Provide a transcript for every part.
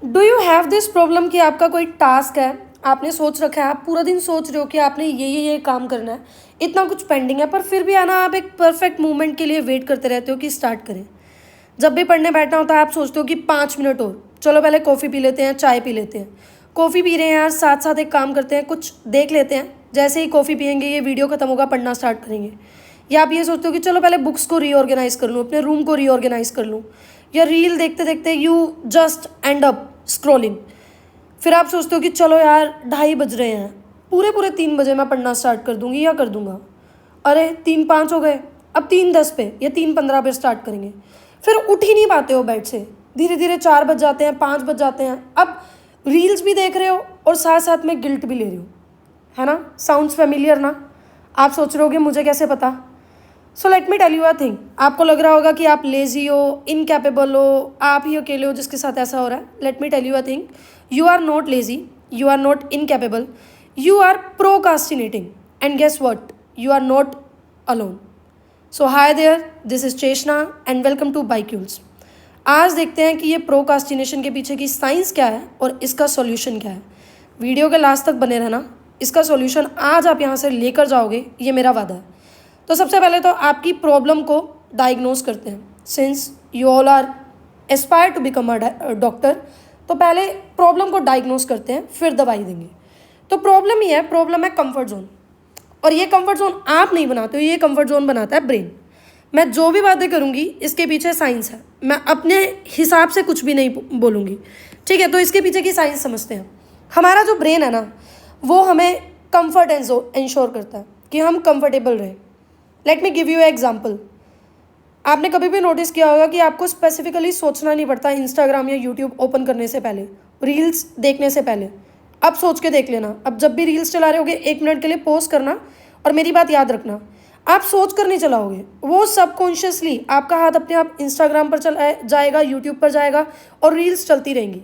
Do you have this problem कि आपका कोई टास्क है, आपने सोच रखा है, आप पूरा दिन सोच रहे हो कि आपने ये काम करना है, इतना कुछ पेंडिंग है, पर फिर भी आना आप एक परफेक्ट मूवमेंट के लिए वेट करते रहते हो कि स्टार्ट करें। जब भी पढ़ने बैठना होता है आप सोचते हो कि 5 मिनट और, चलो पहले कॉफ़ी पी लेते हैं, चाय पी लेते हैं। कॉफ़ी पी रहे हैं यार, साथ साथ एक काम करते हैं, कुछ देख लेते हैं। जैसे ही कॉफ़ी पियेंगे ये वीडियो खत्म होगा, पढ़ना स्टार्ट करेंगे। या आप ये सोचते हो कि चलो पहले बुक्स को रीऑर्गेनाइज कर लूँ, अपने रूम को रीऑर्गेनाइज कर लूँ। या रील देखते देखते you just and up scrolling. फिर आप सोचते हो कि चलो यार 2:30 बज रहे हैं, पूरे पूरे 3 बजे मैं पढ़ना स्टार्ट कर दूंगी या कर दूंगा। अरे 3:05 हो गए, अब 3:10 पे या 3:15 पे स्टार्ट करेंगे। फिर उठ ही नहीं पाते हो बेड से, धीरे धीरे 4 बज जाते हैं, 5 बज जाते हैं। अब रील्स भी देख रहे हो और साथ साथ में गिल्ट भी ले रहे हो, है ना। साउंड्स फेमिलियर ना। आप सोच रहे होगे मुझे कैसे पता। So let me tell you a thing. आपको लग रहा होगा कि आप लेजी हो, इनकैपेबल हो, आप ही अकेले हो जिसके साथ ऐसा हो रहा है। Let me tell you a thing, you are not lazy, you are not incapable, you are procrastinating, and guess what, you are not alone. So hi there, this is Cheshna and welcome to Bicules. आज देखते हैं कि ये procrastination के पीछे की science क्या है और इसका सॉल्यूशन क्या है। वीडियो के लास्ट तक बने रहना, इसका सॉल्यूशन आज आप यहाँ से लेकर जाओगे, ये मेरा वादा है। तो सबसे पहले तो आपकी प्रॉब्लम को डायग्नोज करते हैं। Since you all are aspire to become a doctor, तो पहले प्रॉब्लम को डायग्नोज करते हैं, फिर दवाई देंगे। तो प्रॉब्लम ये है, प्रॉब्लम है कंफर्ट जोन। और ये कंफर्ट जोन आप नहीं बनाते हो, ये कंफर्ट जोन बनाता है ब्रेन। मैं जो भी बातें करूँगी इसके पीछे साइंस है, मैं अपने हिसाब से कुछ भी नहीं बोलूँगी, ठीक है। तो इसके पीछे की साइंस समझते हैं। हमारा जो ब्रेन है ना, वो हमें कंफर्ट इंश्योर करता है कि हम कंफर्टेबल रहें। Let me give you example. आपने कभी भी नोटिस किया होगा कि आपको स्पेसिफिकली सोचना नहीं पड़ता इंस्टाग्राम या यूट्यूब ओपन करने से पहले, रील्स देखने से पहले। अब सोच के देख लेना, अब जब भी रील्स चला रहे होगे 1 मिनट के लिए पॉज करना, और मेरी बात याद रखना, आप सोच कर नहीं चलाओगे, वो सबकॉन्शियसली आपका हाथ अपने आप इंस्टाग्राम पर चला जाएगा, यूट्यूब पर जाएगा और रील्स चलती रहेंगी।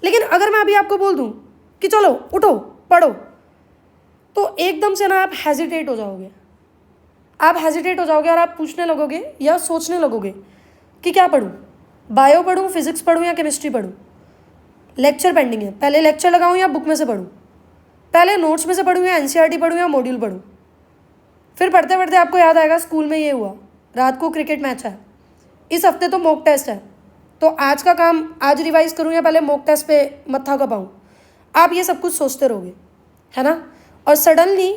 लेकिन अगर मैं अभी आपको बोल दूँ कि चलो उठो पढ़ो, तो एकदम से ना आप हेजिटेट हो जाओगे। आप हेजिटेट हो जाओगे और आप पूछने लगोगे या सोचने लगोगे कि क्या पढूं, बायो पढूं, फिजिक्स पढूं या केमिस्ट्री पढूं। लेक्चर पेंडिंग है, पहले लेक्चर लगाऊं या बुक में से पढूं, पहले नोट्स में से पढूं या एनसीईआरटी पढूं या मॉड्यूल पढूं। फिर पढ़ते पढ़ते आपको याद आएगा स्कूल में ये हुआ, रात को क्रिकेट मैच है, इस हफ्ते तो मॉक टेस्ट है, तो आज का काम आज रिवाइज करूँ या पहले मॉक टेस्ट पे मत्था कपाऊँ। आप ये सब कुछ सोचते रहोगे, है ना। और सडनली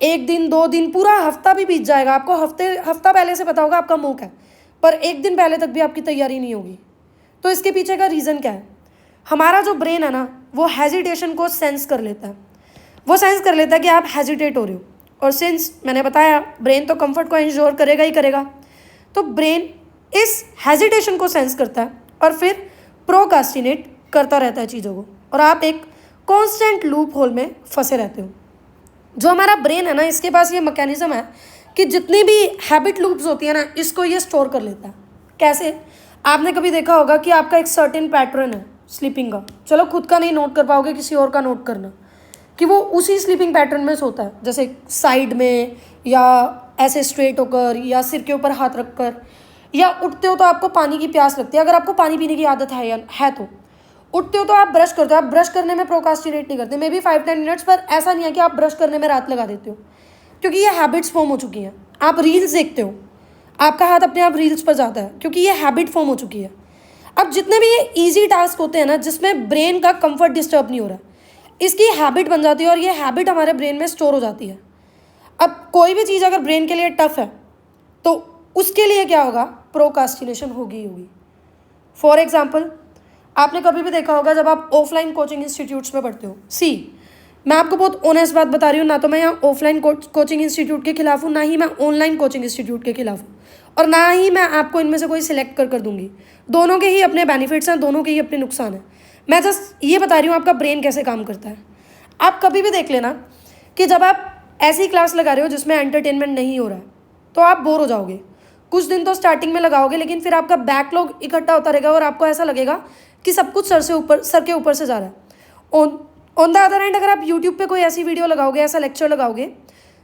1 दिन 2 दिन पूरा हफ्ता भी बीत जाएगा, आपको हफ्ता पहले से पता होगा आपका मॉक है, पर 1 दिन पहले तक भी आपकी तैयारी नहीं होगी। तो इसके पीछे का रीज़न क्या है। हमारा जो ब्रेन है ना, वो हेजिटेशन को सेंस कर लेता है। वो सेंस कर लेता है कि आप हेजिटेट हो रहे हो, और सिंस मैंने बताया ब्रेन तो कंफर्ट को इंश्योर करेगा ही करेगा, तो ब्रेन इस हेजिटेशन को सेंस करता है और फिर प्रोकास्टिनेट करता रहता है चीज़ों को, और आप एक कॉन्स्टेंट लूप होल में फंसे रहते हो। जो हमारा ब्रेन है ना, इसके पास ये मैकेनिज्म है कि जितनी भी हैबिट लूप्स होती है ना, इसको ये स्टोर कर लेता है। कैसे, आपने कभी देखा होगा कि आपका एक सर्टेन पैटर्न है स्लीपिंग का, चलो खुद का नहीं नोट कर पाओगे, किसी और का नोट करना, कि वो उसी स्लीपिंग पैटर्न में सोता है, जैसे साइड में या ऐसे स्ट्रेट होकर या सिर के ऊपर हाथ रख कर, या उठते हो तो आपको पानी की प्यास लगती है, अगर आपको पानी पीने की आदत है या है तो उठते हो तो आप ब्रश करते हो। आप ब्रश करने में प्रोकास्टिनेट नहीं करते, मे बी 5-10 मिनट्स, पर ऐसा नहीं है कि आप ब्रश करने में रात लगा देते हो, क्योंकि ये हैबिट्स फॉर्म हो चुकी हैं। आप रील्स देखते हो, आपका हाथ अपने आप रील्स पर जाता है, क्योंकि ये हैबिट फॉर्म हो चुकी है। अब जितने भी ये ईजी टास्क होते हैं ना, जिसमें ब्रेन का कंफर्ट डिस्टर्ब नहीं हो रहा, इसकी हैबिट बन जाती है और ये हैबिट हमारे ब्रेन में स्टोर हो जाती है। अब कोई भी चीज़ अगर ब्रेन के लिए टफ है तो उसके लिए क्या होगा, प्रोकास्टिनेशन होगी होगी। फॉर एग्जाम्पल, आपने कभी भी देखा होगा जब आप ऑफलाइन कोचिंग इंस्टीट्यूट्स में पढ़ते हो, मैं आपको बहुत ऑनेस्ट बात बता रही हूँ, ना तो मैं यहाँ ऑफलाइन कोचिंग इंस्टीट्यूट के खिलाफ हूँ, ना ही मैं ऑनलाइन कोचिंग इंस्टीट्यूट के खिलाफ हूँ, और ना ही मैं आपको इनमें से कोई सिलेक्ट कर दूंगी। दोनों के ही अपने बेनिफिट्स हैं, दोनों के ही अपने नुकसान हैं। मैं जस्ट ये बता रही हूँ आपका ब्रेन कैसे काम करता है। आप कभी भी देख लेना कि जब आप ऐसी क्लास लगा रहे हो जिसमें एंटरटेनमेंट नहीं हो रहा है, तो आप बोर हो जाओगे। कुछ दिन तो स्टार्टिंग में लगाओगे, लेकिन फिर आपका बैकलॉग इकट्ठा होता रहेगा और आपको ऐसा लगेगा कि सब कुछ सर के ऊपर से जा रहा है। ऑन द अदर हैंड, अगर आप यूट्यूब पे कोई ऐसी वीडियो लगाओगे, ऐसा लेक्चर लगाओगे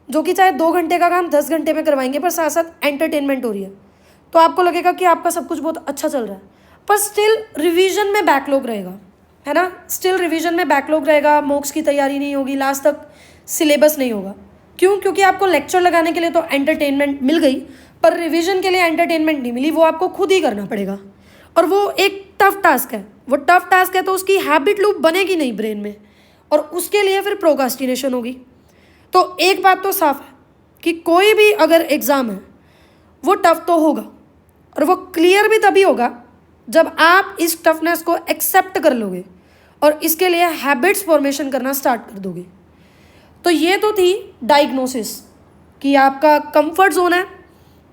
जो कि चाहे 2 घंटे का काम 10 घंटे में करवाएंगे, पर साथ साथ एंटरटेनमेंट हो रही है, तो आपको लगेगा कि आपका सब कुछ बहुत अच्छा चल रहा है, पर स्टिल रिवीजन में बैकलॉग रहेगा। है ना, स्टिल रिवीजन में बैकलॉग रहेगा, मॉक्स की तैयारी नहीं होगी, लास्ट तक सिलेबस नहीं होगा। क्यों? क्योंकि आपको लेक्चर लगाने के लिए तो एंटरटेनमेंट मिल गई, पर रिवीजन के लिए एंटरटेनमेंट नहीं मिली, वो आपको खुद ही करना पड़ेगा। और वो एक टफ टास्क है, वो टफ टास्क है, तो उसकी हैबिट लूप बनेगी नहीं ब्रेन में, और उसके लिए फिर प्रोक्रास्टिनेशन होगी। तो एक बात तो साफ है कि कोई भी अगर एग्ज़ाम है वो टफ तो होगा, और वो क्लियर भी तभी होगा जब आप इस टफनेस को एक्सेप्ट कर लोगे और इसके लिए हैबिट्स फॉर्मेशन करना स्टार्ट कर दोगे। तो ये तो थी डायग्नोसिस कि आपका कंफर्ट जोन है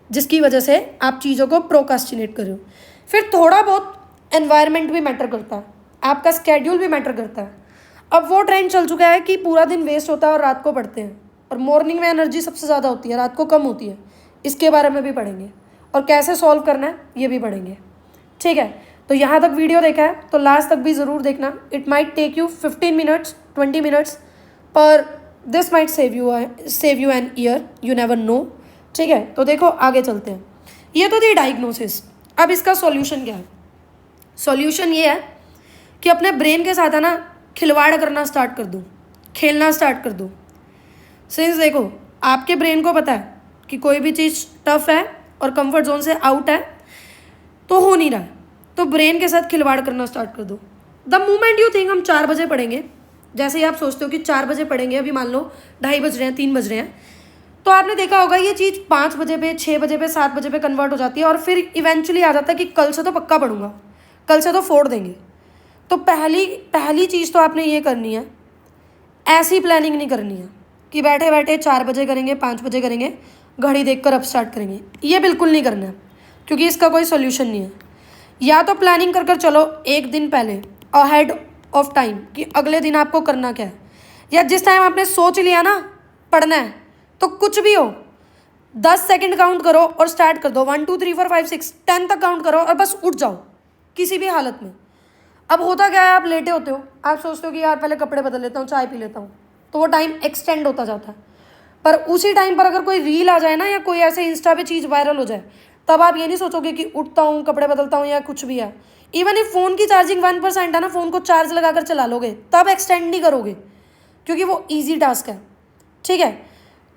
जिसकी वजह से आप चीज़ों को प्रोक्रास्टिनेट कर रहे हो। फिर थोड़ा बहुत एनवायरनमेंट भी मैटर करता है, आपका स्केड्यूल भी मैटर करता है। अब वो ट्रेंड चल चुका है कि पूरा दिन वेस्ट होता है और रात को पढ़ते हैं, और मॉर्निंग में एनर्जी सबसे ज़्यादा होती है, रात को कम होती है। इसके बारे में भी पढ़ेंगे और कैसे सॉल्व करना है ये भी पढ़ेंगे। ठीक है, तो यहाँ तक वीडियो देखा है तो लास्ट तक भी ज़रूर देखना। It might take you 15 minutes 20 minutes, पर this might save you an year, you never know. ठीक है, तो देखो आगे चलते हैं। ये तो थी डायग्नोसिस। अब इसका सॉल्यूशन क्या है? सॉल्यूशन ये है कि अपने ब्रेन के साथ है ना खिलवाड़ करना स्टार्ट कर दूँ, खेलना स्टार्ट कर दूँ। सिंस देखो आपके ब्रेन को पता है कि कोई भी चीज़ टफ है और कंफर्ट जोन से आउट है तो हो नहीं रहा है, तो ब्रेन के साथ खिलवाड़ करना स्टार्ट कर दो। द मोमेंट यू थिंक हम 4 बजे पढ़ेंगे, जैसे ही आप सोचते हो कि 4 बजे पढ़ेंगे, अभी मान लो 2:30 बज रहे हैं, 3 बज रहे हैं, तो आपने देखा होगा ये चीज़ 5 बजे पे, 6 बजे पे, 7 बजे पे कन्वर्ट हो जाती है, और फिर इवेंचुअली आ जाता है कि कल से तो पक्का पढ़ूंगा, कल से तो फोड़ देंगे। तो पहली चीज़ तो आपने ये करनी है, ऐसी प्लानिंग नहीं करनी है कि बैठे बैठे 4 बजे करेंगे, 5 बजे करेंगे, घड़ी देखकर अब स्टार्ट करेंगे। ये बिल्कुल नहीं करना है, क्योंकि इसका कोई सोल्यूशन नहीं है। या तो प्लानिंग कर चलो एक दिन पहले, अहेड ऑफ टाइम, कि अगले दिन आपको करना क्या है, या जिस टाइम आपने सोच लिया ना पढ़ना है, तो कुछ भी हो 10 सेकंड काउंट करो और स्टार्ट कर दो। 1 2 3 4 5 6 10 तक काउंट करो और बस उठ जाओ किसी भी हालत में। अब होता क्या है, आप लेटे होते हो, आप सोचते हो कि यार पहले कपड़े बदल लेता हूँ, चाय पी लेता हूँ, तो वो टाइम एक्सटेंड होता जाता है। पर उसी टाइम पर अगर कोई रील आ जाए ना, या कोई ऐसे इंस्टा पे चीज़ वायरल हो जाए, तब आप ये नहीं सोचोगे कि उठता हूँ, कपड़े बदलता हूँ, या कुछ भी है। इवन इफ फ़ोन की चार्जिंग 1% है ना, फ़ोन को चार्ज लगाकर चला लोगे, तब एक्सटेंड नहीं करोगे, क्योंकि वो ईजी टास्क है। ठीक है,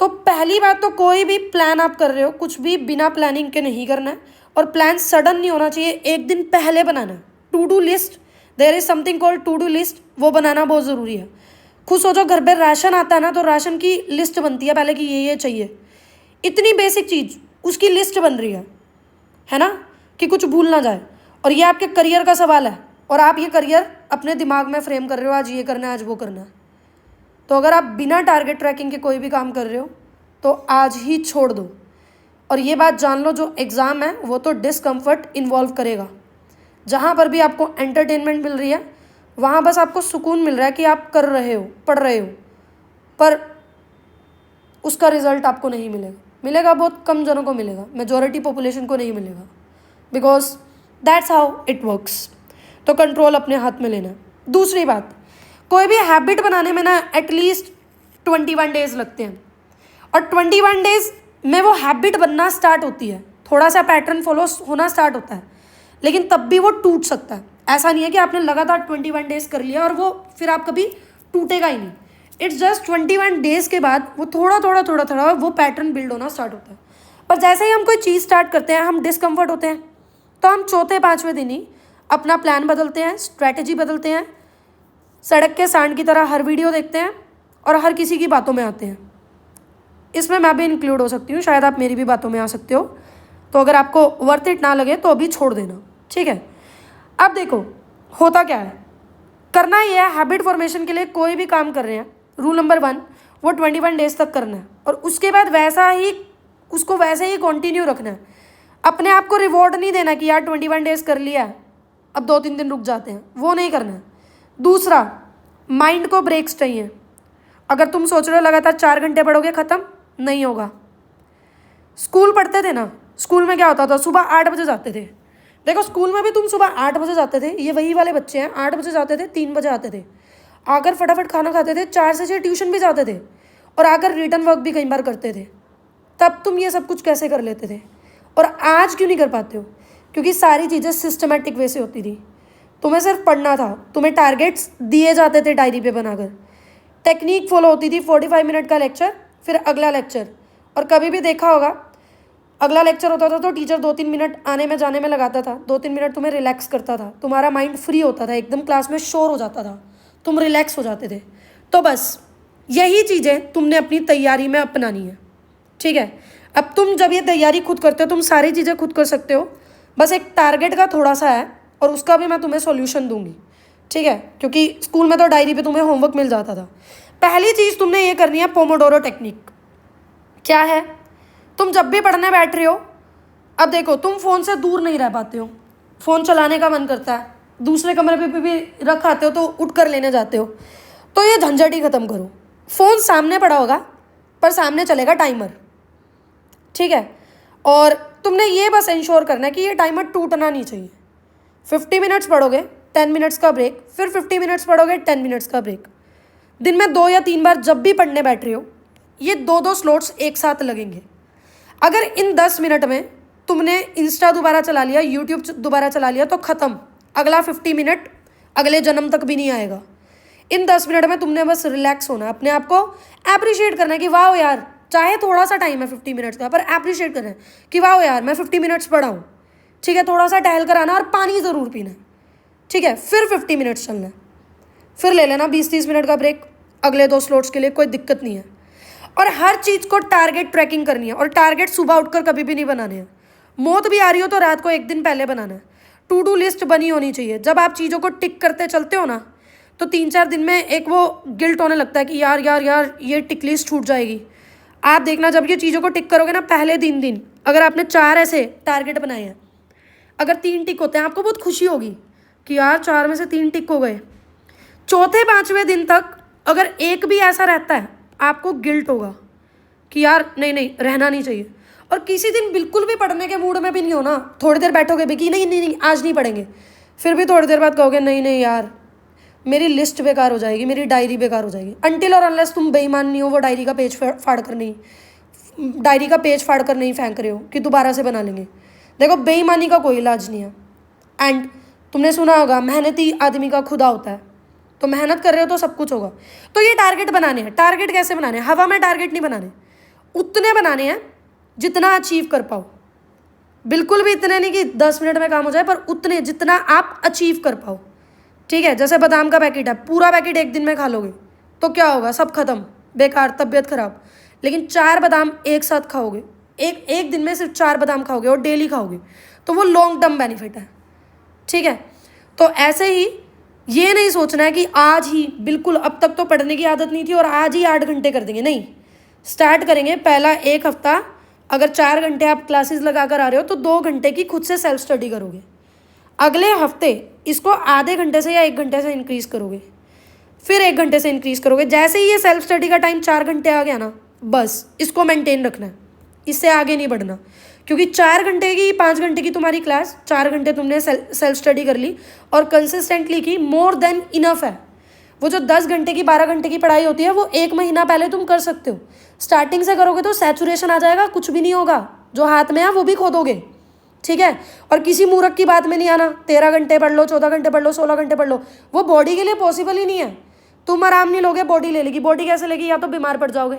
तो पहली बात तो कोई भी प्लान आप कर रहे हो, कुछ भी बिना प्लानिंग के नहीं करना है, और प्लान सडन नहीं होना चाहिए, एक दिन पहले बनाना है। To do list, there is something called to do list, वो बनाना बहुत ज़रूरी है। खुद सोचो घर पे राशन आता है ना, तो राशन की लिस्ट बनती है पहले कि ये चाहिए, इतनी बेसिक चीज़ उसकी लिस्ट बन रही है ना, कि कुछ भूल ना जाए। और ये आपके करियर का सवाल है, और आप ये करियर अपने दिमाग में फ्रेम कर रहे हो, आज ये करना है, आज वो करना है। तो अगर आप बिना टारगेट ट्रैकिंग के कोई भी काम कर रहे हो तो आज ही छोड़ दो। और ये बात जान लो, जो एग्ज़ाम है वो तो डिस्कम्फर्ट इन्वॉल्व करेगा। जहाँ पर भी आपको एंटरटेनमेंट मिल रही है, वहाँ बस आपको सुकून मिल रहा है कि आप कर रहे हो, पढ़ रहे हो, पर उसका रिजल्ट आपको नहीं मिलेगा, बहुत कम जनों को मिलेगा, मेजॉरिटी पॉपुलेशन को नहीं मिलेगा, because that's how it works. तो कंट्रोल अपने हाथ में लेना है। दूसरी बात, कोई भी हैबिट बनाने में ना एटलीस्ट 21 डेज़ लगते हैं, और 21 डेज़ में वो हैबिट बनना स्टार्ट होती है, थोड़ा सा पैटर्न फॉलो होना स्टार्ट होता है, लेकिन तब भी वो टूट सकता है। ऐसा नहीं है कि आपने लगातार 21 डेज़ कर लिया और वो फिर आप कभी टूटेगा ही नहीं। इट्स जस्ट 21 डेज़ के बाद वो थोड़ा वो पैटर्न बिल्ड होना स्टार्ट होता है। पर जैसे ही हम कोई चीज़ स्टार्ट करते हैं, हम डिस्कम्फर्ट होते हैं, तो हम चौथे 5वें दिन ही अपना प्लान बदलते हैं, स्ट्रैटेजी बदलते हैं, सड़क के सांड की तरह हर वीडियो देखते हैं और हर किसी की बातों में आते हैं। इसमें मैं भी इंक्लूड हो सकती हूँ, शायद आप मेरी भी बातों में आ सकते हो। तो अगर आपको वर्थ इट ना लगे तो अभी छोड़ देना, ठीक है। अब देखो होता क्या है, करना ये है, हैबिट फॉर्मेशन के लिए कोई भी काम कर रहे हैं, रूल नंबर 1 वो 21 डेज़ तक करना है, और उसके बाद उसको वैसे ही कंटिन्यू रखना है। अपने आप को रिवॉर्ड नहीं देना कि यार 21 डेज़ कर लिया है, अब 2-3 दिन रुक जाते हैं, वो नहीं करना है। दूसरा, माइंड को ब्रेक्स चाहिए। अगर तुम सोच रहे हो लगातार 4 घंटे पढ़ोगे, ख़त्म नहीं होगा। स्कूल पढ़ते थे ना, स्कूल में क्या होता था, सुबह 8 बजे जाते थे। देखो स्कूल में भी तुम सुबह 8 बजे जाते थे, ये वही वाले बच्चे हैं, 8 बजे जाते थे, 3 बजे आते थे, आकर फटाफट खाना खाते थे, 4 से 6 ट्यूशन भी जाते थे, और आकर रिटर्न वर्क भी कई बार करते थे। तब तुम ये सब कुछ कैसे कर लेते थे, और आज क्यों नहीं कर पाते हो? क्योंकि सारी चीज़ें सिस्टमेटिक वे से होती थी। तुम्हें सिर्फ पढ़ना था, तुम्हें टारगेट्स दिए जाते थे डायरी पे बनाकर, टेक्निक फॉलो होती थी, 45 मिनट का लेक्चर, फिर अगला लेक्चर। और कभी भी देखा होगा अगला लेक्चर होता था तो टीचर 2-3 मिनट आने में जाने में लगाता था, 2-3 मिनट तुम्हें रिलैक्स करता था, तुम्हारा माइंड फ्री होता था, एकदम क्लास में शोर हो जाता था, तुम रिलैक्स हो जाते थे। तो बस यही चीज़ें तुमने अपनी तैयारी में अपनानी है, ठीक है। अब तुम जब ये तैयारी खुद करते हो, तुम सारी चीज़ें खुद कर सकते हो, बस एक टारगेट का थोड़ा सा है, और उसका भी मैं तुम्हें सॉल्यूशन दूंगी, ठीक है, क्योंकि स्कूल में तो डायरी पे तुम्हें होमवर्क मिल जाता था। पहली चीज़ तुमने ये करनी है, पोमोडोरो टेक्निक। क्या है? तुम जब भी पढ़ने बैठ रहे हो, अब देखो तुम फ़ोन से दूर नहीं रह पाते हो, फ़ोन चलाने का मन करता है, दूसरे कमरे पे भी रख आते हो तो उठ कर लेने जाते हो, तो ये झंझट ही ख़त्म करो। फ़ोन सामने पड़ा होगा पर सामने चलेगा टाइमर, ठीक है। और तुमने ये बस इंश्योर करना है कि ये टाइमर टूटना नहीं चाहिए। 50 मिनट्स पढ़ोगे, 10 मिनट्स का ब्रेक, फिर 50 मिनट्स पढ़ोगे, 10 मिनट्स का ब्रेक। दिन में 2 या 3 बार जब भी पढ़ने बैठ रहे हो, ये 2-2 स्लॉट्स एक साथ लगेंगे। अगर इन 10 मिनट में तुमने इंस्टा दोबारा चला लिया, यूट्यूब दोबारा चला लिया, तो ख़त्म, अगला 50 मिनट अगले जन्म तक भी नहीं आएगा। इन 10 मिनट में तुमने बस रिलैक्स होना है, अपने आप को अप्रिशिएट करना है कि वाह यार, चाहे थोड़ा सा टाइम है 50 मिनट्स का, पर अप्रिशिएट करना है कि वाह यार मैं 50 मिनट्स पढ़ा हूँ, ठीक है। थोड़ा सा टहल कर आना और पानी ज़रूर पीना है, ठीक है। फिर 50 मिनट्स चलना है, फिर ले लेना 20-30 मिनट का ब्रेक अगले 2 स्लॉट्स के लिए, कोई दिक्कत नहीं है। और हर चीज़ को टारगेट ट्रैकिंग करनी है, और टारगेट सुबह उठकर कभी भी नहीं बनाने हैं। मौत भी आ रही हो तो रात को एक दिन पहले बनाना है। टू डू लिस्ट बनी होनी चाहिए। जब आप चीज़ों को टिक करते चलते हो ना, तो 3-4 दिन में एक वो गिल्ट होने लगता है कि यार यार यार ये टिक लिस्ट छूट जाएगी। आप देखना, जब ये चीज़ों को टिक करोगे ना, पहले 3 दिन अगर आपने 4 ऐसे टारगेट बनाए हैं, अगर 3 टिक होते हैं, आपको बहुत खुशी होगी कि यार 4 में से 3 टिक हो गए। चौथे 5वें दिन तक अगर एक भी ऐसा रहता है, आपको गिल्ट होगा कि यार नहीं नहीं, रहना नहीं चाहिए। और किसी दिन बिल्कुल भी पढ़ने के मूड में भी नहीं हो ना, थोड़ी देर बैठोगे भी कि नहीं नहीं नहीं आज नहीं पढ़ेंगे, फिर भी थोड़ी देर बाद कहोगे नहीं नहीं यार मेरी लिस्ट बेकार हो जाएगी, मेरी डायरी बेकार हो जाएगी। अनटिल और अनलेस तुम बेईमान नहीं हो, वो डायरी का पेज फाड़ कर नहीं फेंक रहे हो कि दोबारा से बना लेंगे। देखो, बेईमानी का कोई इलाज नहीं है। एंड तुमने सुना होगा, मेहनती आदमी का खुदा होता है, तो मेहनत कर रहे हो तो सब कुछ होगा। तो ये टारगेट बनाने हैं। टारगेट कैसे बनाने हैं? हवा में टारगेट नहीं बनाने, उतने बनाने हैं जितना अचीव कर पाओ। बिल्कुल भी इतने नहीं कि 10 मिनट में काम हो जाए, पर उतने जितना आप अचीव कर पाओ, ठीक है। जैसे बादाम का पैकेट है, पूरा पैकेट एक दिन में खा लोगे तो क्या होगा? सब खत्म, बेकार, तबीयत खराब। लेकिन 4 बादाम एक साथ खाओगे, एक दिन में सिर्फ 4 बादाम खाओगे और डेली खाओगे, तो वो लॉन्ग टर्म बेनिफिट है, ठीक है। तो ऐसे ही ये नहीं सोचना है कि आज ही बिल्कुल, अब तक तो पढ़ने की आदत नहीं थी और आज ही 8 घंटे कर देंगे, नहीं। स्टार्ट करेंगे, पहला 1 हफ्ता अगर 4 घंटे आप क्लासेस लगा कर आ रहे हो, तो 2 घंटे की खुद से सेल्फ स्टडी करोगे। अगले हफ्ते इसको आधे घंटे से या 1 घंटे से इंक्रीज़ करोगे, फिर 1 घंटे से इंक्रीज़ करोगे। जैसे ही ये सेल्फ स्टडी का टाइम 4 घंटे आ गया ना, बस इसको मेंटेन रखना है, इससे आगे नहीं बढ़ना। क्योंकि 4 घंटे की 5 घंटे की तुम्हारी क्लास, 4 घंटे तुमने सेल्फ स्टडी कर ली और कंसिस्टेंटली की, मोर देन इनफ है। वो जो 10 घंटे की 12 घंटे की पढ़ाई होती है, वो 1 महीना पहले तुम कर सकते हो। स्टार्टिंग से करोगे तो सैचुरेशन आ जाएगा, कुछ भी नहीं होगा, जो हाथ में है वो भी खो दोगे, ठीक है। और किसी मूर्ख की बात में नहीं आना, 13 घंटे पढ़ लो, 14 घंटे पढ़ लो, 16 घंटे पढ़ लो, वो बॉडी के लिए पॉसिबल ही नहीं है। तुम आराम नहीं लोगे, बॉडी ले लेगी। बॉडी कैसे लेगी? या तो बीमार पड़ जाओगे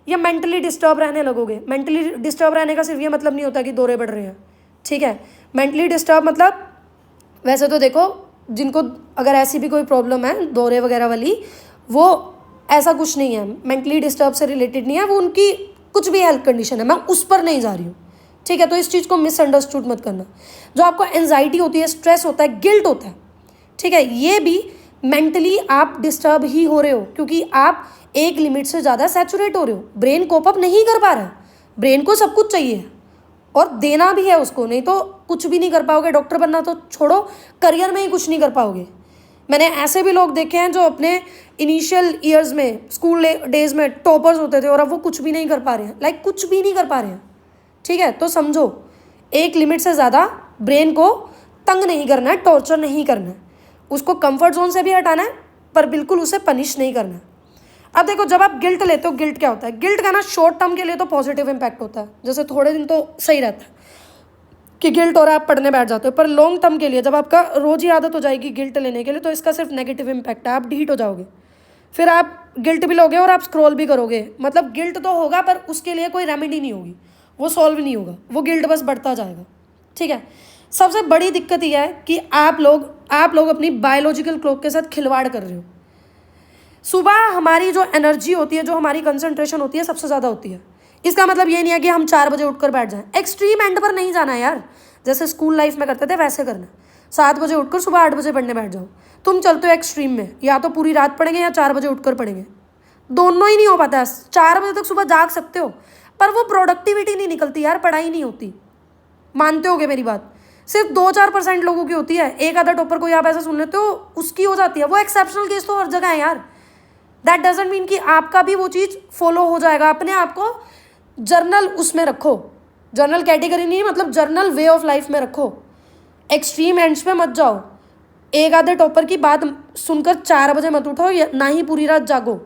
या मेंटली डिस्टर्ब रहने लगोगे। मेंटली डिस्टर्ब रहने का सिर्फ ये मतलब नहीं होता कि दौरे बढ़ रहे हैं, ठीक है। मेंटली डिस्टर्ब मतलब, वैसे तो देखो, जिनको अगर ऐसी भी कोई प्रॉब्लम है दौरे वगैरह वाली, वो ऐसा कुछ नहीं है, मेंटली डिस्टर्ब से रिलेटेड नहीं है, वो उनकी कुछ भी हेल्थ कंडीशन है, मैं उस पर नहीं जा रही हूँ, ठीक है। तो इस चीज़ को मिसअंडरस्टूड मत करना। जो आपको एंजाइटी होती है, स्ट्रेस होता है, गिल्ट होता है, ठीक है, ये भी मेंटली आप डिस्टर्ब ही हो रहे हो, क्योंकि आप एक लिमिट से ज़्यादा सैचुरेट हो रहे हो। ब्रेन कोप अप नहीं कर पा रहा है, ब्रेन को सब कुछ चाहिए और देना भी है उसको, नहीं तो कुछ भी नहीं कर पाओगे। डॉक्टर बनना तो छोड़ो, करियर में ही कुछ नहीं कर पाओगे। मैंने ऐसे भी लोग देखे हैं जो अपने इनिशियल ईयर्स में, स्कूल डेज में टॉपर्स होते थे और अब वो कुछ भी नहीं कर पा रहे हैं, लाइक कुछ भी नहीं कर पा रहे हैं, ठीक है। तो समझो, एक लिमिट से ज़्यादा ब्रेन को तंग नहीं करना है, टॉर्चर नहीं करना है, उसको कंफर्ट जोन से भी हटाना है, पर बिल्कुल उसे पनिश नहीं करना है। अब देखो, जब आप गिल्ट लेते हो, गिल्ट क्या होता है? गिल्ट का ना शॉर्ट टर्म के लिए तो पॉजिटिव इम्पैक्ट होता है, जैसे थोड़े दिन तो सही रहता है, कि गिल्ट हो रहा है, आप पढ़ने बैठ जाते हो। पर लॉन्ग टर्म के लिए जब आपका रोज ही आदत हो जाएगी गिल्ट लेने के लिए, तो इसका सिर्फ नेगेटिव इम्पैक्ट है, आप ढीठ हो जाओगे, फिर आप गिल्ट भी लोगे और आप स्क्रॉल भी करोगे। मतलब गिल्ट तो होगा पर उसके लिए कोई रेमेडी नहीं होगी, वो सॉल्व नहीं होगा, वो गिल्ट बस बढ़ता जाएगा। ठीक है, सबसे बड़ी दिक्कत यह है कि आप लोग अपनी बायोलॉजिकल क्लॉक के साथ खिलवाड़ कर रहे हो। सुबह हमारी जो एनर्जी होती है, जो हमारी कंसंट्रेशन होती है, सबसे ज़्यादा होती है। इसका मतलब ये नहीं है कि हम 4 बजे उठकर बैठ जाएं, एक्सट्रीम एंड पर नहीं जाना है यार, जैसे स्कूल लाइफ में करते थे वैसे करना। 7 बजे उठकर सुबह 8 बजे पढ़ने बैठ जाओ। तुम चलते हो एक्सट्रीम में, या तो पूरी रात पढ़ेंगे या 4 बजे उठकर पढ़ेंगे, दोनों ही नहीं हो पाता है। 4 बजे तक सुबह जाग सकते हो पर वो प्रोडक्टिविटी नहीं निकलती यार, पढ़ाई नहीं होती। मानते होगे मेरी बात? सिर्फ 2-4% लोगों की होती है, एक आधा टॉपर कोई आप ऐसा सुन लेते हो उसकी हो जाती है, वो एक्सेप्शनल केस तो हर जगह है यार। दैट डजेंट मीन कि आपका भी वो चीज़ फॉलो हो जाएगा। अपने आप को जर्नल उसमें रखो, जर्नल कैटेगरी नहीं, मतलब जर्नल वे ऑफ लाइफ में रखो। एक्सट्रीम एंड्स पे मत जाओ, एक आधे टॉपर की बात सुनकर 4 बजे मत उठो, ना ही पूरी रात जागो।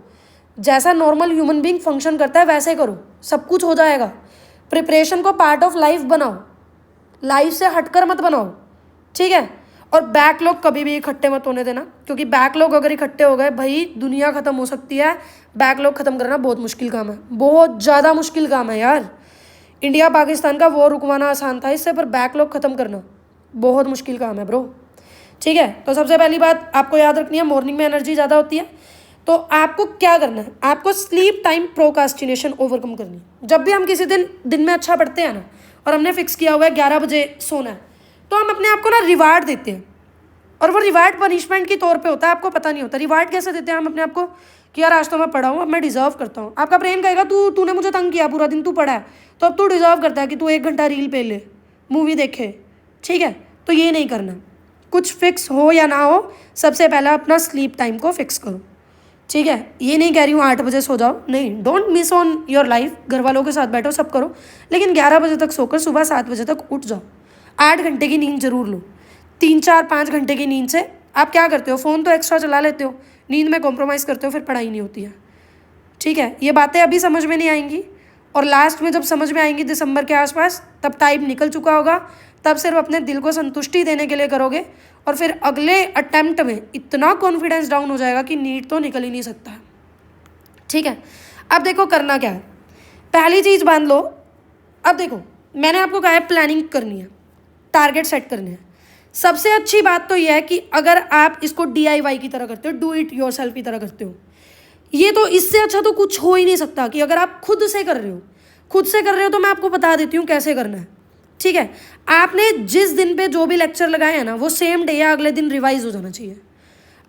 जैसा नॉर्मल ह्यूमन बीइंग फंक्शन करता है वैसे करो, सब कुछ हो जाएगा। प्रिपरेशन को पार्ट ऑफ लाइफ बनाओ, लाइफ से हटकर मत बनाओ, ठीक है। और बैकलॉग कभी भी इकट्ठे मत होने देना, क्योंकि बैकलॉग अगर इकट्ठे हो गए भाई दुनिया ख़त्म हो सकती है। बैकलॉग ख़त्म करना बहुत मुश्किल काम है, बहुत ज़्यादा मुश्किल काम है यार। इंडिया पाकिस्तान का वॉर रुकवाना आसान था इससे, पर बैकलॉग ख़त्म करना बहुत मुश्किल काम है ब्रो, ठीक है। तो सबसे पहली बात आपको याद रखनी है, मॉर्निंग में एनर्जी ज़्यादा होती है, तो आपको क्या करना है, आपको स्लीप टाइम प्रोकास्टिनेशन ओवरकम करनी है। जब भी हम किसी दिन में अच्छा पढ़ते हैं ना, और हमने फिक्स किया हुआ है 11 बजे सोना है, तो हम अपने आप को ना रिवार्ड देते हैं, और वो रिवार्ड पनिशमेंट के तौर पे होता है, आपको पता नहीं होता। रिवार्ड कैसे देते हैं हम अपने आप को कि यार आज तो मैं पढ़ा हूँ, अब मैं डिजर्व करता हूँ। आपका ब्रेन कहेगा तूने मुझे तंग किया, पूरा दिन तू पढ़ा है, तो अब तू डिजर्व करता है कि तू 1 घंटा रील पे ले, मूवी देखे, ठीक है। तो ये नहीं करना, कुछ फिक्स हो या ना हो, सबसे पहले अपना स्लीप टाइम को फिक्स करो, ठीक है। ये नहीं कह रही हूँ 8 बजे सो जाओ, नहीं, don't miss on your life, घर वालों के साथ बैठो, सब करो, लेकिन 11 बजे तक सोकर सुबह 7 बजे तक उठ जाओ। 8 घंटे की नींद जरूर लो। 3-4-5 घंटे की नींद से आप क्या करते हो, फ़ोन तो एक्स्ट्रा चला लेते हो, नींद में कॉम्प्रोमाइज़ करते हो, फिर पढ़ाई नहीं होती है, ठीक है। ये बातें अभी समझ में नहीं आएंगी, और लास्ट में जब समझ में आएंगी दिसंबर के आसपास, तब टाइम निकल चुका होगा, तब सिर्फ अपने दिल को संतुष्टि देने के लिए करोगे, और फिर अगले अटेम्प्ट में इतना कॉन्फिडेंस डाउन हो जाएगा कि नीट तो निकल ही नहीं सकता, ठीक है। अब देखो करना क्या है, पहली चीज़ बांध लो। अब देखो मैंने आपको कहा है प्लानिंग करनी है, टारगेट सेट करने हैं। सबसे अच्छी बात तो यह है कि अगर आप इसको DIY की तरह करते हो, डू इट योरसेल्फ की तरह करते हो, ये तो इससे अच्छा तो कुछ हो ही नहीं सकता कि अगर आप खुद से कर रहे हो। खुद से कर रहे हो तो मैं आपको बता देती हूँ कैसे करना है, ठीक है। आपने जिस दिन पे जो भी लेक्चर लगाए हैं ना, वो सेम डे या अगले दिन रिवाइज हो जाना चाहिए।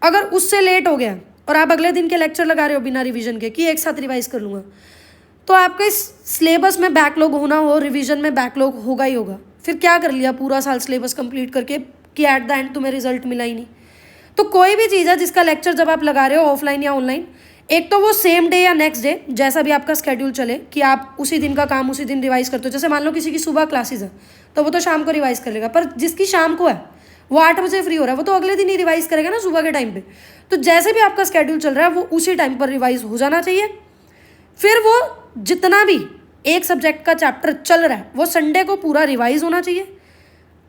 अगर उससे लेट हो गया और आप अगले दिन के लेक्चर लगा रहे हो बिना रिवीजन के कि एक साथ रिवाइज कर लूँगा, तो आपका इस सिलेबस में बैकलॉग होना हो, रिवीजन में बैकलॉग होगा ही होगा। फिर क्या कर लिया पूरा साल सिलेबस कंप्लीट करके कि एट द एंड तुम्हें रिजल्ट मिला ही नहीं। तो कोई भी चीज़ है जिसका लेक्चर जब आप लगा रहे हो ऑफलाइन या ऑनलाइन, एक तो वो सेम डे या नेक्स्ट डे, जैसा भी आपका स्केड्यूल चले, कि आप उसी दिन का काम उसी दिन रिवाइज करते हो। जैसे मान लो किसी की सुबह क्लासेज है तो वो तो शाम को रिवाइज कर लेगा, पर जिसकी शाम को है वो 8 बजे फ्री हो रहा है, वो तो अगले दिन ही रिवाइज करेगा ना सुबह के टाइम पे। तो जैसे भी आपका स्केड्यूल चल रहा है वो उसी टाइम पर रिवाइज हो जाना चाहिए। फिर वो जितना भी एक सब्जेक्ट का चैप्टर चल रहा है वो संडे को पूरा रिवाइज होना चाहिए।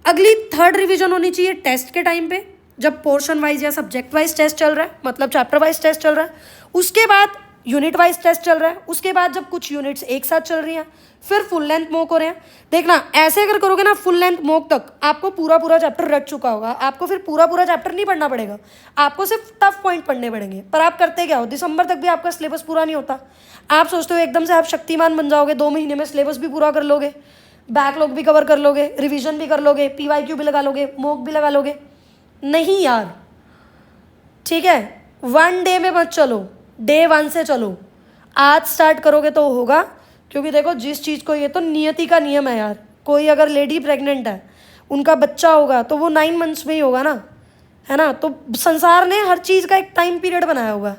अगली 3rd रिवीजन होनी चाहिए टेस्ट के टाइम पे, जब पोर्शन वाइज या सब्जेक्ट वाइज टेस्ट चल रहा है, मतलब चैप्टर वाइज टेस्ट चल रहा है। उसके बाद यूनिट वाइज टेस्ट चल रहा है, उसके बाद जब कुछ यूनिट्स एक साथ चल रही हैं, फिर फुल लेंथ मॉक हो रहे हैं। देखना ऐसे अगर करोगे ना, फुल लेंथ मॉक तक आपको पूरा चैप्टर रट चुका होगा, आपको फिर पूरा चैप्टर नहीं पढ़ना पड़ेगा, आपको सिर्फ टफ पॉइंट पढ़ने पड़ेंगे। पर आप करते क्या हो, दिसंबर तक भी आपका सिलेबस पूरा नहीं होता। आप सोचते हो एकदम से आप शक्तिमान बन जाओगे, 2 महीने में सिलेबस भी पूरा कर लोगे, बैकलॉग भी कवर कर लोगे, रिवीजन भी कर लोगे, PYQ भी लगा लोगे, मॉक भी लगा लोगे। नहीं यार, ठीक है। 1 डे में मत चलो, डे 1 से चलो। आज स्टार्ट करोगे तो होगा, क्योंकि देखो जिस चीज़ को, ये तो नियति का नियम है यार। कोई अगर लेडी प्रेग्नेंट है, उनका बच्चा होगा तो वो 9 मंथ्स में ही होगा ना, है ना। तो संसार ने हर चीज़ का एक टाइम पीरियड बनाया हुआ है।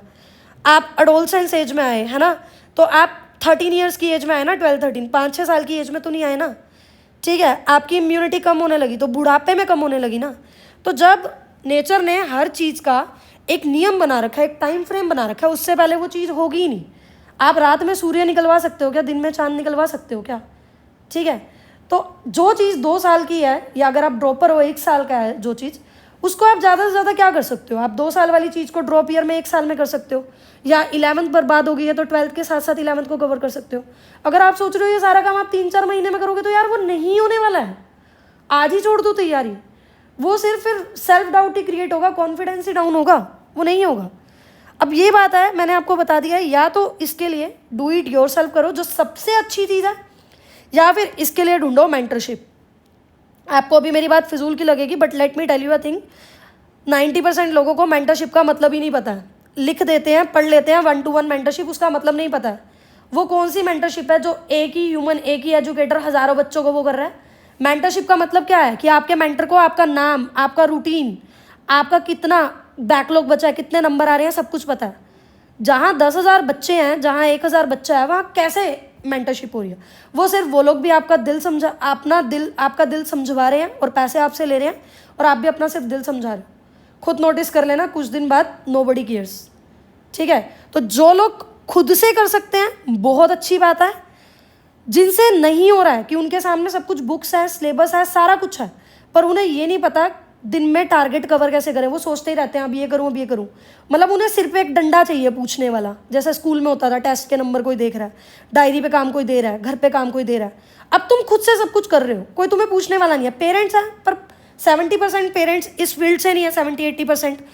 आप एडोलसेंस एज में आए, है ना, तो आप 13 ईयर्स की एज में आए ना, 12-13, 5-6 साल की एज में तो नहीं आए ना, ठीक है। आपकी इम्यूनिटी कम होने लगी तो बुढ़ापे में कम होने लगी ना। तो जब नेचर ने हर चीज़ का एक नियम बना रखा है, एक टाइम फ्रेम बना रखा है, उससे पहले वो चीज़ होगी ही नहीं। आप रात में सूर्य निकलवा सकते हो क्या, दिन में चांद निकलवा सकते हो क्या, ठीक है। तो जो चीज़ 2 साल की है, या अगर आप ड्रॉपर हो 1 साल का है जो चीज़, उसको आप ज़्यादा से ज़्यादा क्या कर सकते हो, आप 2 साल वाली चीज़ को ड्रॉप ईयर में 1 साल में कर सकते हो। या 11th बर्बाद हो गई है तो 12th के साथ साथ 11th को कवर कर सकते हो। अगर आप सोच रहे हो ये सारा काम आप 3-4 महीने में करोगे, तो यार वो नहीं होने वाला है। आज ही छोड़ दो तैयारी, वो सिर्फ फिर सेल्फ डाउट ही क्रिएट होगा, कॉन्फिडेंस ही डाउन होगा, वो नहीं होगा। अब ये बात है, मैंने आपको बता दिया है, या तो इसके लिए डू इट योरसेल्फ करो जो सबसे अच्छी चीज़ है, या फिर इसके लिए ढूंढो मेंटरशिप। आपको अभी मेरी बात फिजूल की लगेगी, but let me tell you a thing, 90% लोगों को मेंटरशिप का मतलब ही नहीं पता है। लिख देते हैं, पढ़ लेते हैं 1-to-1 मेंटरशिप, उसका मतलब नहीं पता है। वो कौन सी मेंटरशिप है जो एक ही ह्यूमन, एक ही एजुकेटर हज़ारों बच्चों को वो कर रहा है। मेंटरशिप का मतलब क्या है कि आपके मेंटर को आपका नाम, आपका रूटीन, आपका कितना बैकलॉग बचा है, कितने नंबर आ रहे हैं, सब कुछ पता है। जहाँ 10,000 बच्चे हैं, जहाँ 1,000 बच्चा है, वहाँ कैसे मेंटरशिप हो रही है। वो सिर्फ वो लोग भी आपका दिल समझवा रहे हैं और पैसे आपसे ले रहे हैं, और आप भी अपना सिर्फ दिल समझा रहे हो। खुद नोटिस कर लेना, कुछ दिन बाद नोबडी केयर्स। ठीक है, तो जो लोग खुद से कर सकते हैं बहुत अच्छी बात है। जिनसे नहीं हो रहा है कि उनके सामने सब कुछ बुक्स है, सिलेबस है, सारा कुछ है, पर उन्हें ये नहीं पता दिन में टारगेट कवर कैसे करें, वो सोचते ही रहते हैं अब ये करूँ अब ये करूँ। मतलब उन्हें सिर्फ एक डंडा चाहिए पूछने वाला, जैसे स्कूल में होता था, टेस्ट के नंबर कोई देख रहा है, डायरी पे काम कोई दे रहा है, घर पे काम कोई दे रहा है। अब तुम खुद से सब कुछ कर रहे हो, कोई तुम्हें पूछने वाला नहीं है। पेरेंट्स हैं, पर 70% पेरेंट्स इस फील्ड से नहीं है, 70-80%।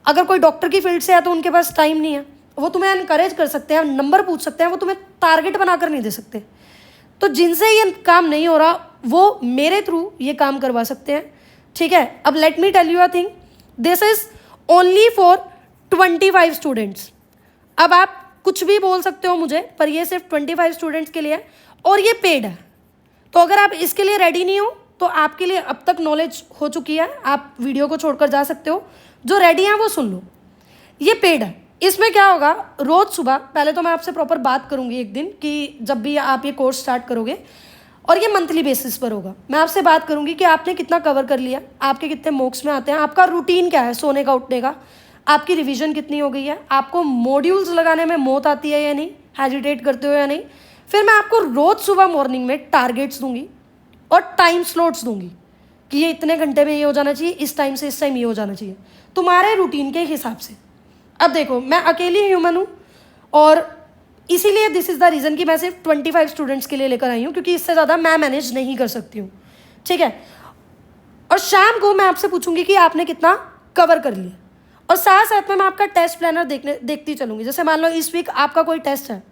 अगर कोई डॉक्टर की फील्ड से है तो उनके पास टाइम नहीं है, वो तुम्हें इनकरेज कर सकते हैं, नंबर पूछ सकते हैं, वो तुम्हें टारगेट बनाकर नहीं दे सकते। तो जिनसे ये काम नहीं हो रहा वो मेरे थ्रू ये काम करवा सकते हैं। ठीक है, अब let me tell you a thing, this is only for 25 students. अब आप कुछ भी बोल सकते हो मुझे, पर ये सिर्फ 25 स्टूडेंट्स के लिए है, और ये पेड है। तो अगर आप इसके लिए रेडी नहीं हो तो आपके लिए अब तक नॉलेज हो चुकी है, आप वीडियो को छोड़कर जा सकते हो। जो रेडी हैं वो सुन लो, ये पेड है। इसमें क्या होगा, रोज़ सुबह, पहले तो मैं आपसे प्रॉपर बात करूंगी एक दिन कि जब भी आप ये कोर्स स्टार्ट करोगे, और ये मंथली बेसिस पर होगा। मैं आपसे बात करूंगी कि आपने कितना कवर कर लिया, आपके कितने मॉक्स में आते हैं, आपका रूटीन क्या है सोने का, उठने का, आपकी रिवीजन कितनी हो गई है, आपको मॉड्यूल्स लगाने में मौत आती है या नहीं, हेजिटेट करते हो या नहीं। फिर मैं आपको रोज़ सुबह मॉर्निंग में टारगेट्स दूंगी और टाइम स्लॉट्स दूंगी कि ये इतने घंटे में ये हो जाना चाहिए, इस टाइम से इस टाइम ये हो जाना चाहिए, तुम्हारे रूटीन के हिसाब से। अब देखो, मैं अकेली ह्यूमन हूँ, और इसीलिए दिस इज़ द रीज़न कि मैं सिर्फ 25 स्टूडेंट्स के लिए लेकर आई हूँ, क्योंकि इससे ज़्यादा मैं मैनेज नहीं कर सकती हूँ। ठीक है, और शाम को मैं आपसे पूछूंगी कि आपने कितना कवर कर लिया, और साथ साथ में मैं आपका टेस्ट प्लानर देखती चलूँगी। जैसे मान लो इस वीक आपका कोई टेस्ट है,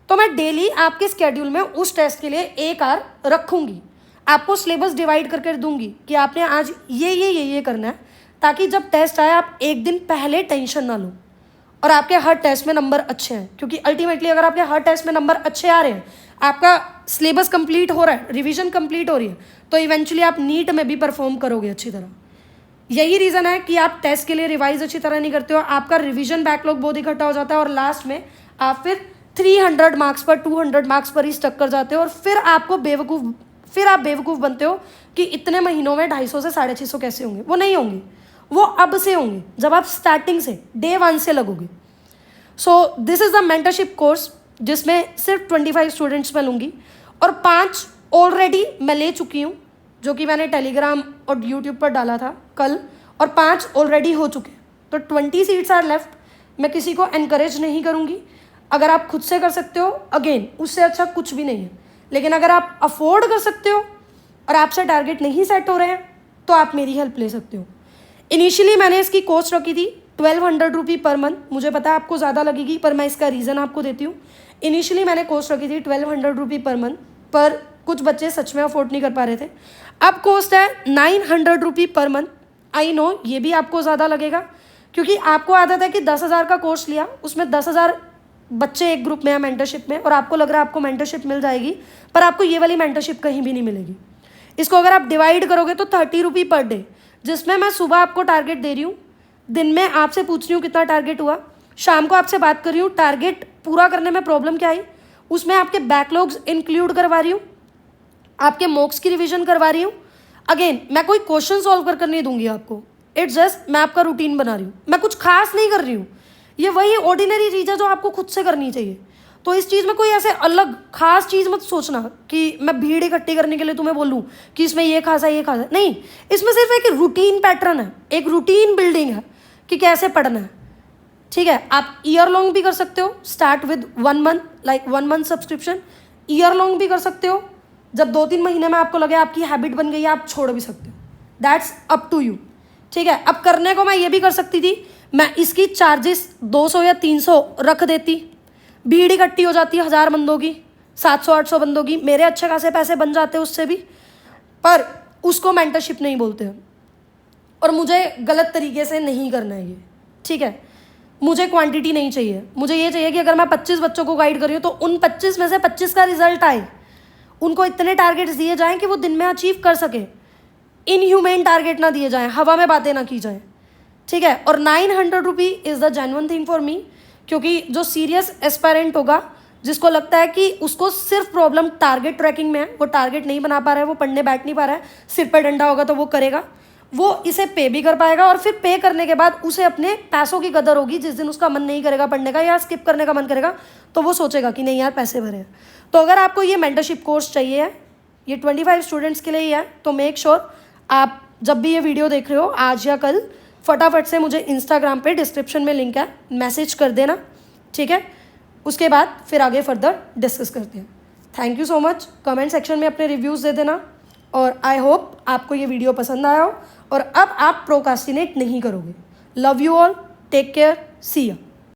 तो मैं डेली आपके स्केड्यूल में उस टेस्ट के लिए 1 आवर रखूँगी, आपको सिलेबस डिवाइड करके दूंगी कि आपने आज ये करना है, ताकि जब टेस्ट आए आप एक दिन पहले टेंशन ना लो और आपके हर टेस्ट में नंबर अच्छे हैं। क्योंकि अल्टीमेटली अगर आपके हर टेस्ट में नंबर अच्छे आ रहे हैं, आपका सिलेबस कंप्लीट हो रहा है, रिवीजन कंप्लीट हो रही है, तो इवेंचुअली आप नीट में भी परफॉर्म करोगे अच्छी तरह। यही रीज़न है कि आप टेस्ट के लिए रिवाइज अच्छी तरह नहीं करते हो, आपका रिवीजन बैकलॉग बहुत इकट्ठा हो जाता है, और लास्ट में आप फिर 300 मार्क्स पर, 200 मार्क्स पर ही स्टक कर जाते हो, और फिर आप बेवकूफ़ बनते हो कि इतने महीनों में 250 से 650 कैसे होंगे। वो नहीं होंगे, वो अब से होंगे, जब आप स्टार्टिंग से डे 1 से लगोगे। So this is the mentorship course, जिसमें सिर्फ 25 स्टूडेंट्स मैं लूँगी, और 5 ऑलरेडी मैं ले चुकी हूँ, जो कि मैंने टेलीग्राम और यूट्यूब पर डाला था कल, और 5 ऑलरेडी हो चुके। तो 20 सीट्स आर लेफ्ट। मैं किसी को एनकरेज नहीं करूँगी, अगर आप खुद से कर सकते हो, अगेन उससे अच्छा कुछ भी नहीं है। लेकिन अगर आप अफोर्ड कर सकते हो और आपसे टारगेट नहीं सेट हो रहे हैं, तो आप मेरी हेल्प ले सकते हो। इनिशियली मैंने इसकी कॉस्ट रखी थी 1200 रुपी पर मंथ। मुझे पता है आपको ज़्यादा लगेगी, पर मैं इसका रीज़न आपको देती हूँ। इनिशियली मैंने कॉस्ट रखी थी 1200 रुपी पर मंथ, पर कुछ बच्चे सच में अफोर्ड नहीं कर पा रहे थे। अब कॉस्ट है 900 रुपी पर मंथ। आई नो ये भी आपको ज़्यादा लगेगा, क्योंकि आपको आदत है कि 10,000 का कोर्स लिया, उसमें 10,000 बच्चे एक ग्रुप में हैं मेंटरशिप में, और आपको लग रहा है आपको मेंटरशिप मिल जाएगी, पर आपको ये वाली मेंटरशिप कहीं भी नहीं मिलेगी। इसको अगर आप डिवाइड करोगे तो 30 रुपी पर डे, जिसमें मैं सुबह आपको टारगेट दे रही हूँ, दिन में आपसे पूछ रही हूँ कितना टारगेट हुआ, शाम को आपसे बात कर रही हूँ टारगेट पूरा करने में प्रॉब्लम क्या आई, उसमें आपके बैकलॉग्स इंक्लूड करवा रही हूँ, आपके मॉक्स की रिवीजन करवा रही हूँ। अगेन मैं कोई क्वेश्चन सॉल्व कर नहीं दूंगी आपको, इट्स जस्ट मैं आपका रूटीन बना रही हूँ, मैं कुछ खास नहीं कर रही हूँ। ये वही ऑर्डिनरी चीज़ है जो आपको खुद से करनी चाहिए। तो इस चीज़ में कोई ऐसे अलग खास चीज़ मत सोचना कि मैं भीड़ इकट्ठी करने के लिए तुम्हें बोलूँ कि इसमें ये खासा ये खासा, नहीं। इसमें सिर्फ एक रूटीन पैटर्न है, एक रूटीन बिल्डिंग है कि कैसे पढ़ना है, ठीक है। आप ईयर लॉन्ग भी कर सकते हो, start with 1 month, like 1 month subscription. Year long भी कर सकते हो, जब 2-3 महीने में आपको लगे आपकी हैबिट बन गई है, आप छोड़ भी सकते हो, दैट्स अप टू यू, ठीक है। अब करने को मैं ये भी कर सकती थी, मैं इसकी चार्जेस 200 या 300 रख देती, भीड़ इकट्ठी हो जाती है 1000 बंदों की, 700-800 बंदों की, मेरे अच्छे खासे पैसे बन जाते उससे भी, पर उसको मेंटरशिप नहीं बोलते हैं। और मुझे गलत तरीके से नहीं करना है ये, ठीक है। मुझे क्वांटिटी नहीं चाहिए, मुझे ये चाहिए कि अगर मैं 25 बच्चों को गाइड कर रही हूँ तो उन 25 में से 25 का रिजल्ट आए, उनको इतने टारगेट्स दिए जाएं कि वो दिन में अचीव कर सके, इनह्यूमेन टारगेट ना दिए जाएं, हवा में बातें ना की जाएं, ठीक है। और 900 रुपी is the genuine thing for me, क्योंकि जो सीरियस एस्पायरेंट होगा, जिसको लगता है कि उसको सिर्फ प्रॉब्लम टारगेट ट्रैकिंग में है, वो टारगेट नहीं बना पा रहा है, वो पढ़ने बैठ नहीं पा रहा है, सिर पर डंडा होगा तो वो करेगा, वो इसे पे भी कर पाएगा, और फिर पे करने के बाद उसे अपने पैसों की कदर होगी। जिस दिन उसका मन नहीं करेगा पढ़ने का या स्किप करने का मन करेगा, तो वो सोचेगा कि नहीं यार पैसे भरे हैं। तो अगर आपको ये मेंटरशिप कोर्स चाहिए है, ये 25 स्टूडेंट्स के लिए ही है, तो मेक श्योर आप जब भी ये वीडियो देख रहे हो, आज या कल, फटाफट से मुझे इंस्टाग्राम पे डिस्क्रिप्शन में लिंक है, मैसेज कर देना, ठीक है। उसके बाद फिर आगे फर्दर डिस्कस करते हैं। Thank you so much. Comment section में अपने रिव्यूज़ दे देना, और आई होप आपको ये वीडियो पसंद आया हो और अब आप प्रोकास्टिनेट नहीं करोगे। Love you all, take care, see you.